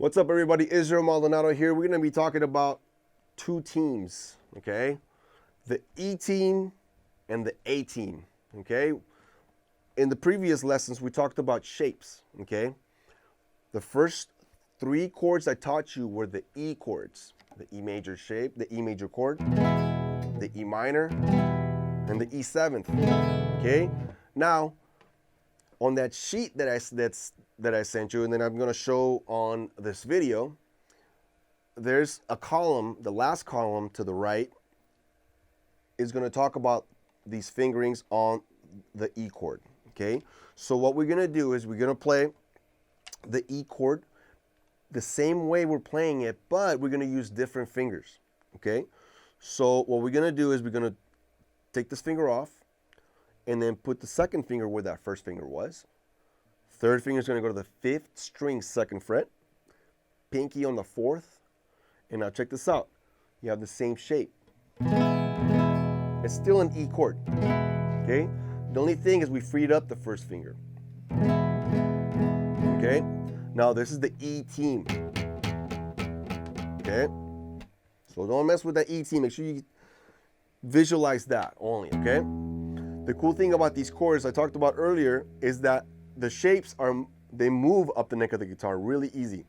What's up, everybody? Israel Maldonado here. We're going to be talking about two teams, okay? The E team and the A team, okay? In the previous lessons, we talked about shapes, okay? The first three chords I taught you were the E chords, the E major shape, the E major chord, the E minor, and the E seventh, okay? Now, on that sheet that I sent you, and then I'm going to show on this video, there's a column, the last column to the right is going to talk about these fingerings on the E chord, okay? So what we're going to do is we're going to play the E chord the same way we're playing it, but we're going to use different fingers, okay? So what we're going to do is we're going to take this finger off and then put the second finger where that first finger was. Third finger is going to go to the 5th string 2nd fret, pinky on the 4th, and now check this out. You have the same shape. It's still an E chord, okay? The only thing is we freed up the first finger, okay? Now this is the E team, okay? So don't mess with that E team. Make sure you visualize that only, okay? The cool thing about these chords I talked about earlier is that the shapes they move up the neck of the guitar really easy,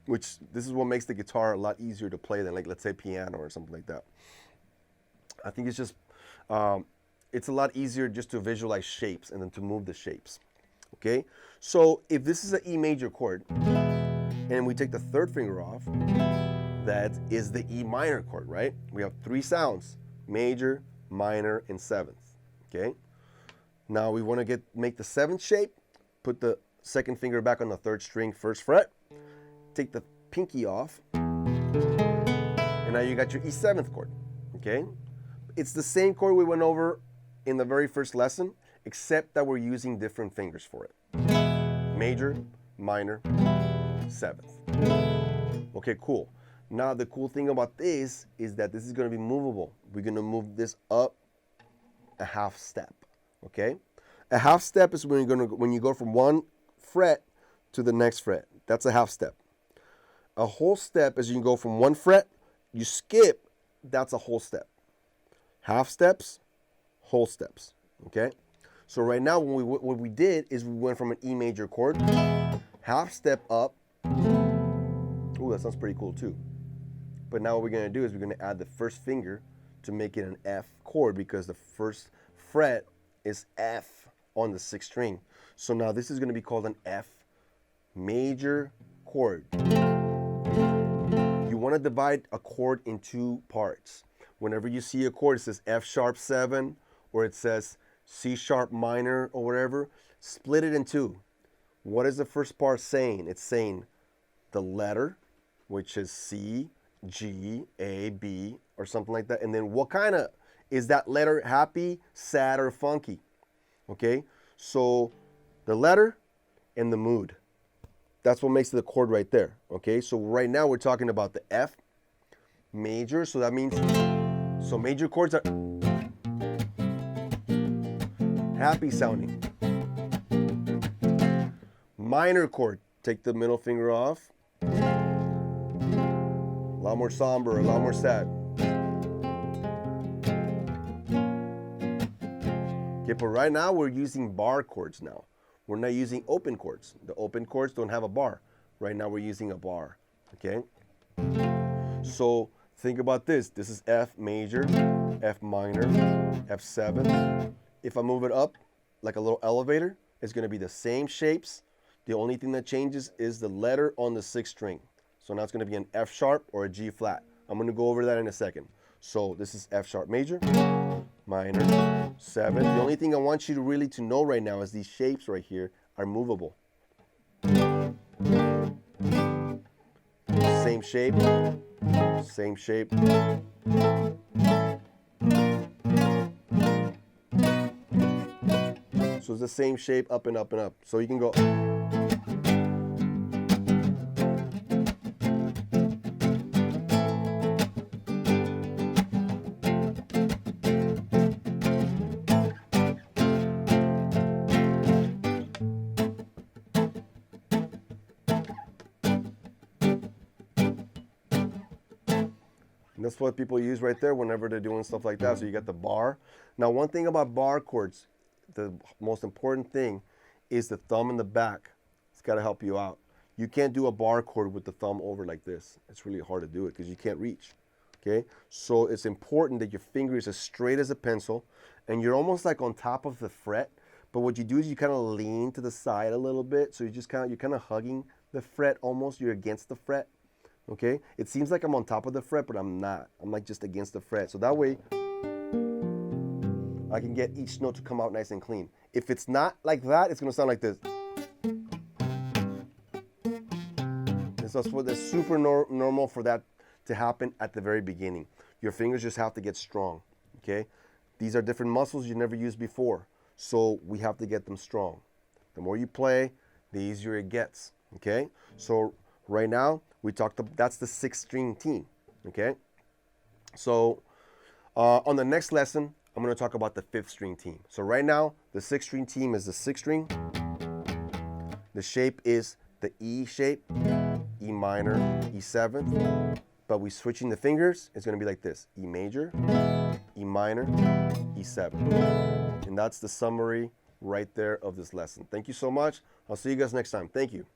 which this is what makes the guitar a lot easier to play than, like, let's say piano or something like that. I think it's just, it's a lot easier just to visualize shapes and then to move the shapes, okay? So if this is an E major chord and we take the third finger off, that is the E minor chord, right? We have three sounds, major, minor, and 7th. Okay, now we want to make the 7th shape, put the second finger back on the 3rd string 1st fret, take the pinky off, and now you got your E7th chord, okay? It's the same chord we went over in the very first lesson, except that we're using different fingers for it. Major, minor, 7th. Okay, cool. Now the cool thing about this is that this is going to be movable. We're going to move this up a half step, okay? A half step is when you go from one fret to the next fret. That's a half step. A whole step is you can go from one fret, you skip, that's a whole step. Half steps, whole steps, okay? So right now what we did is we went from an E major chord, half step up. Ooh, that sounds pretty cool too. But now what we're going to do is we're going to add the first finger to make it an F chord, because the first fret is F on the 6th string. So now this is going to be called an F major chord. You want to divide a chord in two parts. Whenever you see a chord, it says F sharp 7 or it says C sharp minor or whatever, split it in two. What is the first part saying? It's saying the letter, which is C, G, A, B, or something like that. And then what kind of, is that letter happy, sad, or funky? Okay, so the letter and the mood. That's what makes it the chord right there. Okay, so right now we're talking about the F major. So that means, so major chords are happy sounding. Minor chord, take the middle finger off. A lot more somber, a lot more sad. Okay, but right now we're using bar chords now. We're not using open chords. The open chords don't have a bar. Right now we're using a bar, okay? So think about this. This is F major, F minor, F7. If I move it up like a little elevator, it's going to be the same shapes. The only thing that changes is the letter on the 6th string. So now it's going to be an F sharp or a G flat. I'm going to go over that in a second. So this is F sharp major, minor, 7. The only thing I want you to really to know right now is these shapes right here are movable. Same shape, same shape. So it's the same shape up and up and up. So you can go. That's what people use right there whenever they're doing stuff like that. So you got the bar. Now, one thing about bar chords, the most important thing is the thumb in the back. It's got to help you out. You can't do a bar chord with the thumb over like this. It's really hard to do it because you can't reach. Okay, so it's important that your finger is as straight as a pencil and you're almost like on top of the fret. But what you do is you kind of lean to the side a little bit. So you're kind of hugging the fret almost. You're against the fret. Okay, it seems like I'm on top of the fret, but I'm not. I'm like just against the fret. So that way I can get each note to come out nice and clean. If it's not like that, it's going to sound like this. And so that's super normal for that to happen at the very beginning. Your fingers just have to get strong, okay? These are different muscles you never used before, so we have to get them strong. The more you play, the easier it gets, okay? So right now, that's the 6-string team, okay? So on the next lesson, I'm going to talk about the 5th-string team. So right now, the 6th-string team is the 6th string. The shape is the E shape, E minor, E7th. But we're switching the fingers. It's going to be like this: E major, E minor, E7. And that's the summary right there of this lesson. Thank you so much. I'll see you guys next time. Thank you.